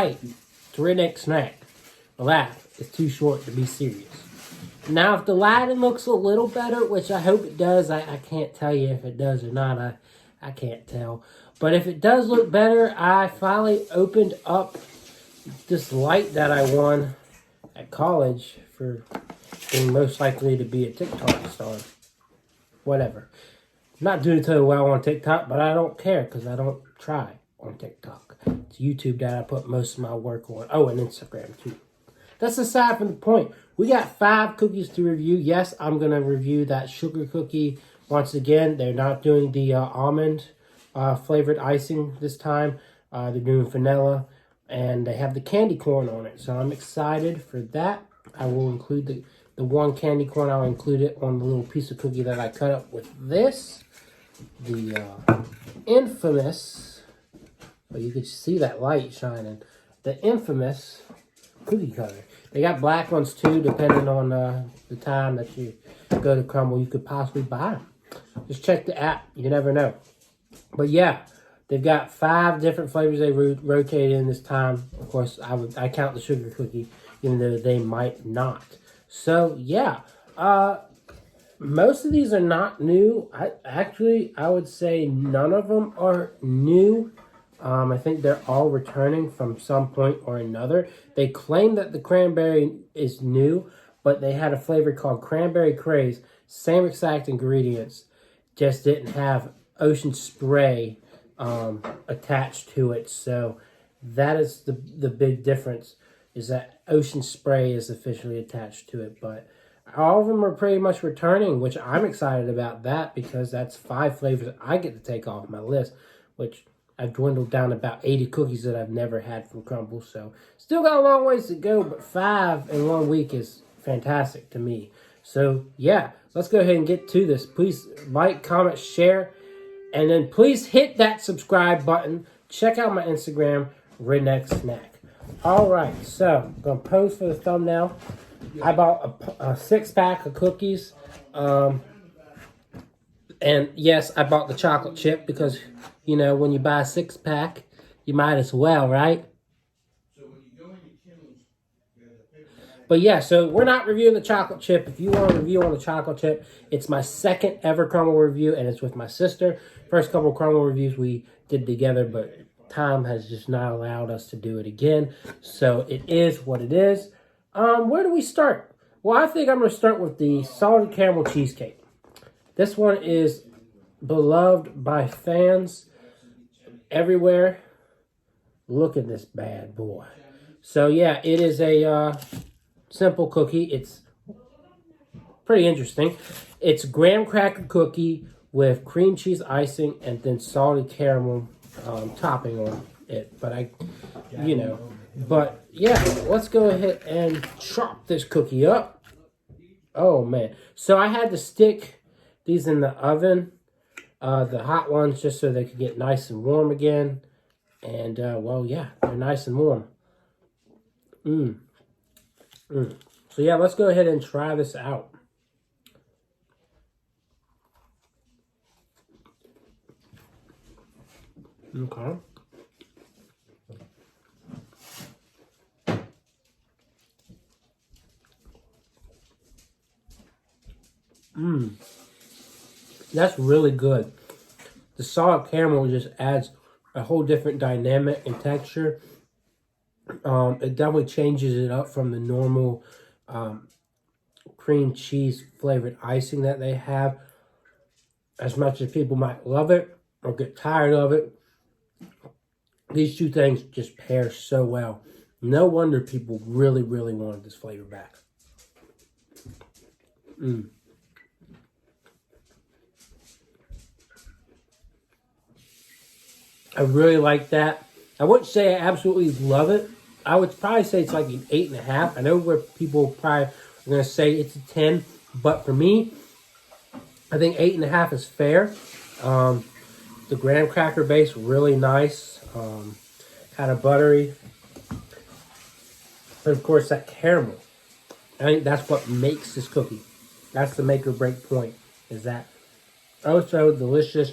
right. It's a redneck snack. A laugh is too short to be serious. Now, if the lighting looks a little better, which I hope it does, I can't tell you if it does or not. I can't tell. But if it does look better, I finally opened up this light that I won at college for being most likely to be a TikTok star. Whatever. Not doing too well on TikTok, but I don't care because I don't try on TikTok. It's YouTube that I put most of my work on. Oh, and Instagram too. That's aside from the point. We got 5 cookies to review. Yes, I'm going to review that sugar cookie. Once again, they're not doing the almond flavored icing this time. They're doing vanilla. And they have the candy corn on it. So I'm excited for that. I will include the one candy corn. I'll include it on the little piece of cookie that I cut up with this. The infamous, well, you could see that light shining. The infamous cookie cutter. They got black ones too, depending on the time that you go to Crumbl. You could possibly buy them. Just check the app. You never know. But yeah, they've got 5 different flavors they rotate in this time. Of course, I count the sugar cookie, even though they might not. So yeah, most of these are not new. I would say none of them are new. I think they're all returning from some point or another. They claim that the cranberry is new, but they had a flavor called Cranberry Craze. Same exact ingredients, just didn't have Ocean Spray attached to it. So that is the big difference, is that Ocean Spray is officially attached to it. But all of them are pretty much returning, which I'm excited about that because that's 5 flavors I get to take off my list, which I've dwindled down to about 80 cookies that I've never had from Crumbl. So still got a long ways to go, but 5 in 1 week is fantastic to me. So yeah, let's go ahead and get to this. Please like, comment, share, and then please hit that subscribe button. Check out my Instagram, Redneck Snack. All right, so I'm going to pose for the thumbnail. I bought a 6-pack of cookies. And yes, I bought the chocolate chip because, you know, when you buy a 6-pack, you might as well, right? But yeah, so we're not reviewing the chocolate chip. If you want a review on the chocolate chip, it's my 2nd ever Crumbl review, and it's with my sister. First couple of Crumbl reviews we did together, but time has just not allowed us to do it again. So it is what it is. Where do we start? Well, I think I'm going to start with the salted caramel cheesecake. This one is beloved by fans everywhere. Look at this bad boy. So yeah, it is a simple cookie. It's pretty interesting. It's graham cracker cookie with cream cheese icing and then salted caramel topping on it. But but yeah, let's go ahead and chop this cookie up. Oh man. So I had to stick these in the oven, the hot ones, just so they could get nice and warm again. And, well, yeah, they're nice and warm. So, yeah, let's go ahead and try this out. Okay. That's really good. The salted caramel just adds a whole different dynamic and texture. It definitely changes it up from the normal cream cheese flavored icing that they have. As much as people might love it or get tired of it, these two things just pair so well. No wonder people really, really wanted this flavor back. I really like that. I wouldn't say I absolutely love it. I would probably say it's like an 8.5. I know where people probably are going to say it's a 10. But for me, I think 8.5 is fair. The graham cracker base, really nice. Kind of buttery. And of course, that caramel. I think that's what makes this cookie. That's the make or break point. Is that also delicious,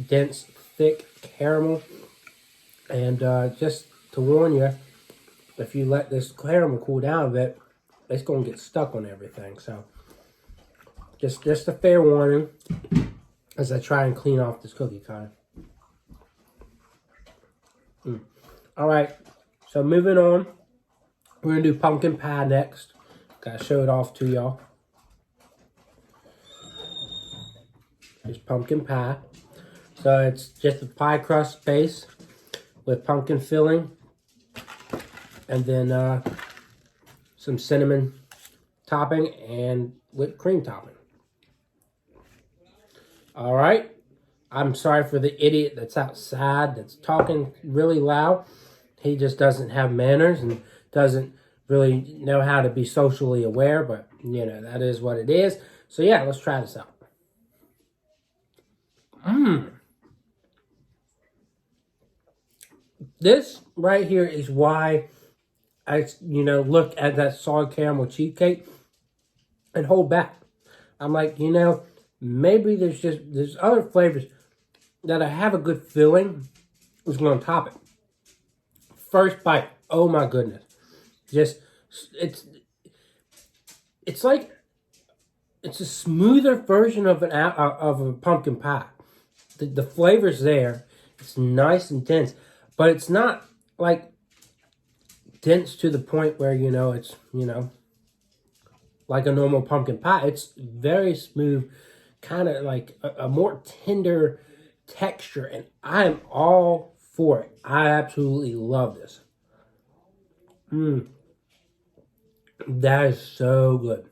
dense, thick caramel. And just to warn you, if you let this caramel cool down a bit, it's going to get stuck on everything. So just a fair warning as I try and clean off this cookie kind. All right, so moving on, we're going to do pumpkin pie next. Got to show it off to y'all. Here's pumpkin pie. So it's just a pie crust base with pumpkin filling. And then some cinnamon topping and whipped cream topping. All right. I'm sorry for the idiot that's outside that's talking really loud. He just doesn't have manners and doesn't really know how to be socially aware. But, you know, that is what it is. So, yeah, let's try this out. This right here is why I, look at that solid caramel cheesecake and hold back. I'm like, maybe there's other flavors that I have a good feeling is going to top it. First bite, oh my goodness. It's like, it's a smoother version of a pumpkin pie. The flavor's there. It's nice and dense, but it's not like dense to the point where, it's, like a normal pumpkin pie. It's very smooth, kind of like a more tender texture, and I'm all for it. I absolutely love this. That is so good.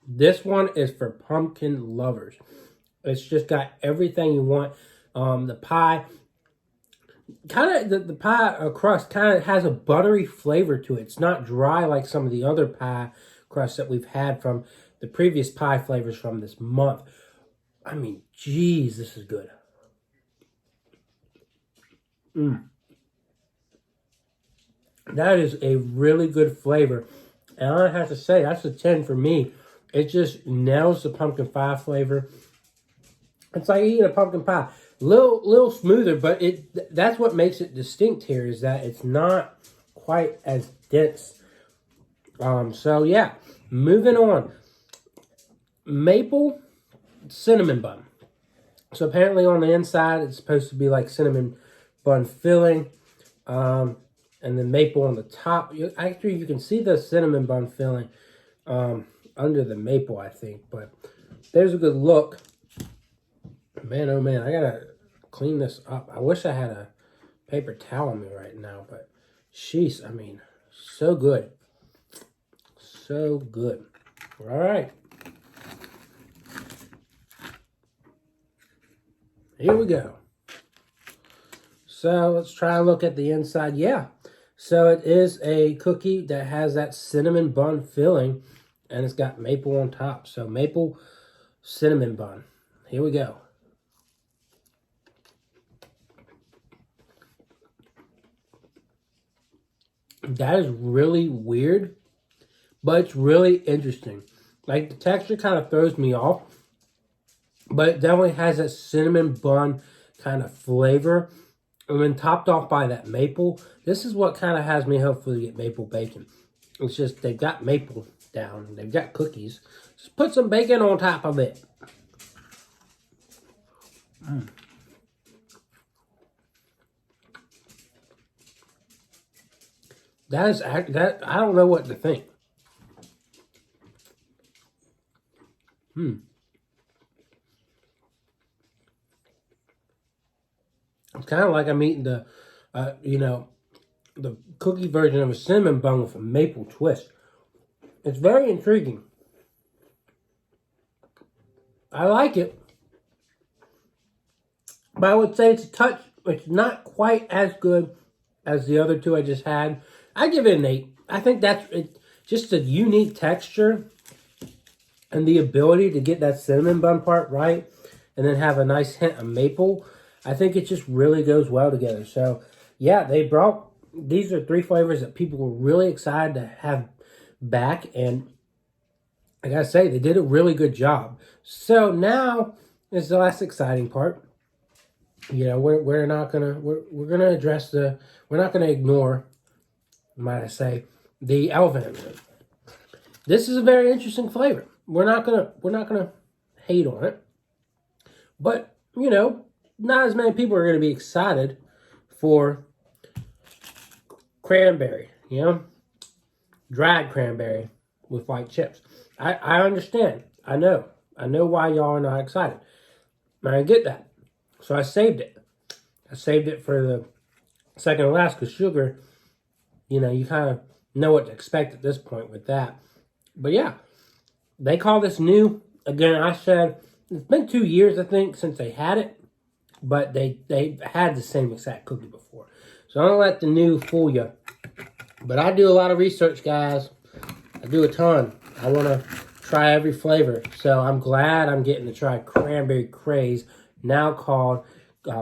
This one is for pumpkin lovers. It's just got everything you want. The pie, kind of the pie crust kind of has a buttery flavor to it. It's not dry like some of the other pie crusts that we've had from the previous pie flavors from this month. I mean, geez, this is good. That is a really good flavor. And I have to say, that's a 10 for me. It just nails the pumpkin pie flavor. It's like eating a pumpkin pie. Little smoother, but that's what makes it distinct here, is that it's not quite as dense. So yeah, moving on. Maple cinnamon bun. So apparently on the inside, it's supposed to be like cinnamon bun filling. And then maple on the top. Actually, you can see the cinnamon bun filling under the maple, I think. But there's a good look. Man, oh man, I gotta clean this up. I wish I had a paper towel on me right now, but sheesh, I mean, so good. So good. All right. Here we go. So let's try and look at the inside. Yeah. So it is a cookie that has that cinnamon bun filling, and it's got maple on top. So maple cinnamon bun. Here we go. That is really weird, but it's really interesting. Like, the texture kind of throws me off, but it definitely has that cinnamon bun kind of flavor. And then topped off by that maple. This is what kind of has me hopefully get maple bacon. It's just they've got maple down. They've got cookies. Just put some bacon on top of it. That I don't know what to think. It's kind of like I'm eating the cookie version of a cinnamon bun with a maple twist. It's very intriguing. I like it. But I would say it's not quite as good as the other two I just had. I give it an 8. I think that's just a unique texture and the ability to get that cinnamon bun part right and then have a nice hint of maple. I think it just really goes well together. So, yeah, these are 3 flavors that people were really excited to have back. And I gotta say, they did a really good job. So now is the last exciting part. We're not gonna, we're gonna address we're not gonna ignore might I say, the elephant M&M. This is a very interesting flavor. We're not gonna hate on it, but you know, not as many people are gonna be excited for cranberry. You know, dried cranberry with white chips. I understand. I know why y'all are not excited. I get that. So I saved it. I saved it for the second to last because sugar, you know, you kind of know what to expect at this point with that. But yeah, they call this new. Again, I said it's been 2 years, I think, since they had it. But they had the same exact cookie before. So don't let the new fool you. But I do a lot of research, guys. I do a ton. I want to try every flavor. So I'm glad I'm getting to try Cranberry Craze, now called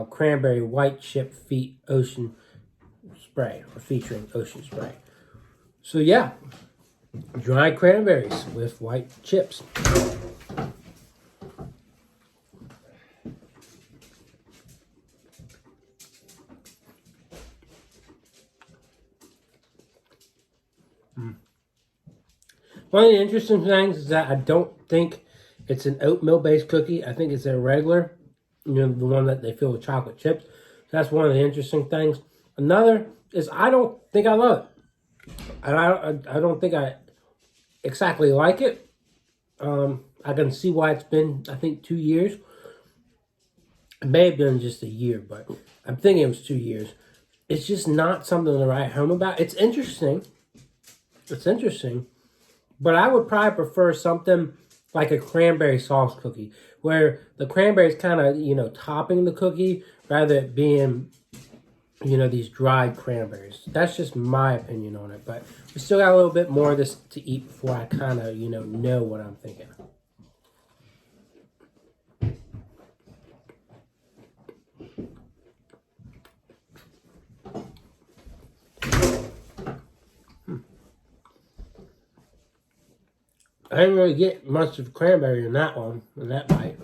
Cranberry White Chip Feet Ocean Spray, or featuring Ocean Spray. So yeah, dried cranberries with white chips. One of the interesting things is that I don't think it's an oatmeal-based cookie. I think it's a regular, you know, the one that they fill with chocolate chips. That's one of the interesting things. Another is I don't think I love it. And I don't think I exactly like it. I can see why it's been, I think, 2 years. It may have been just a year, but I'm thinking it was 2 years. It's just not something to write home about. It's interesting. It's interesting. But I would probably prefer something like a cranberry sauce cookie, where the cranberry is kind of, you know, topping the cookie rather than being, you know, these dried cranberries. That's just my opinion on it. But we still got a little bit more of this to eat before I kind of, you know what I'm thinking. I didn't really get much of cranberry in that one, in that bite.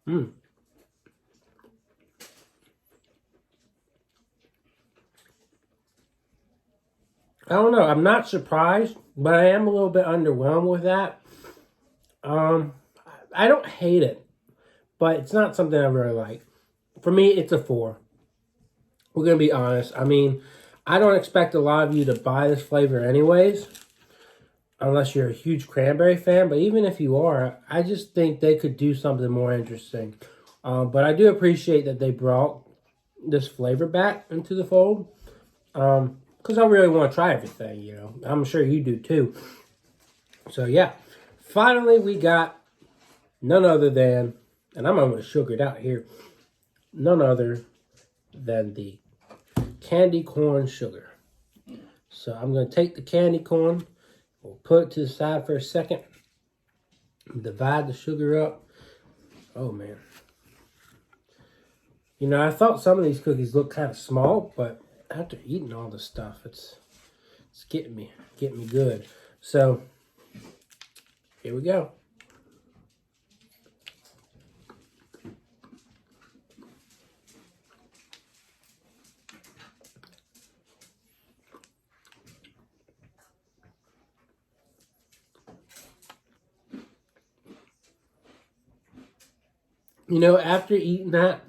I don't know. I'm not surprised, but I am a little bit underwhelmed with that. I don't hate it, but it's not something I really like. For me, it's a 4. We're going to be honest. I mean, I don't expect a lot of you to buy this flavor anyways, unless you're a huge cranberry fan. But even if you are, I just think they could do something more interesting. But I do appreciate that they brought this flavor back into the fold. Because I really want to try everything, you know. I'm sure you do too. So yeah, finally we got none other than, and I'm going to sugar it out here, none other than the candy corn sugar. So I'm going to take the candy corn, we'll put it to the side for a second, divide the sugar up. Oh man. You know, I thought some of these cookies looked kind of small, but after eating all this stuff, it's getting me good. So here we go. You know, after eating that,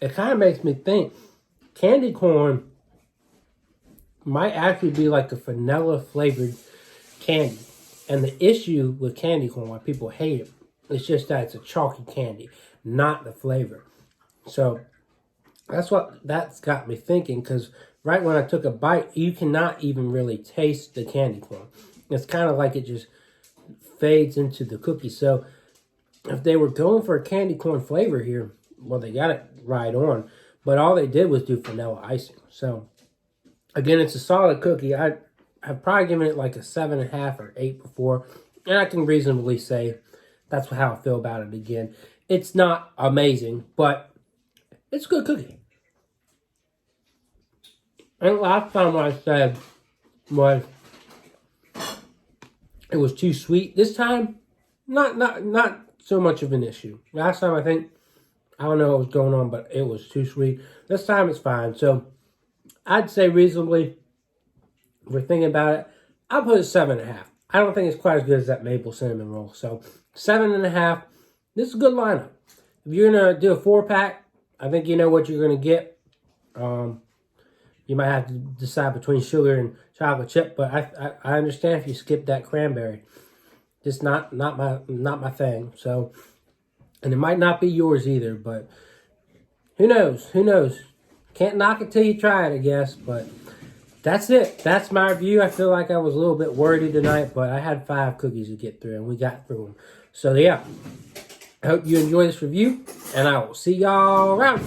it kind of makes me think candy corn might actually be like a vanilla flavored candy. And the issue with candy corn, why people hate it, it's just that it's a chalky candy, not the flavor. So that's got me thinking, because right when I took a bite, you cannot even really taste the candy corn. It's kind of like it just fades into the cookie. So if they were going for a candy corn flavor here, well, they got it right on. But all they did was do vanilla icing. So, again, it's a solid cookie. I've probably given it like a 7.5 or 8 before. And I can reasonably say that's how I feel about it again. It's not amazing, but it's a good cookie. And last time I said was it was too sweet. This time, not so much of an issue. Last time I think I don't know what was going on, but it was too sweet. This time it's fine. So I'd say reasonably, if we're thinking about it, I'll put it 7.5. I don't think it's quite as good as that maple cinnamon roll. So 7.5. This is a good lineup. If you're gonna do a 4-pack, I think you know what you're gonna get. You might have to decide between sugar and chocolate chip, but I understand if you skip that cranberry. Just not my thing. So, and it might not be yours either, but who knows? Who knows? Can't knock it till you try it, I guess. But that's it. That's my review. I feel like I was a little bit wordy tonight, but I had 5 cookies to get through, and we got through them. So yeah, I hope you enjoy this review, and I will see y'all around.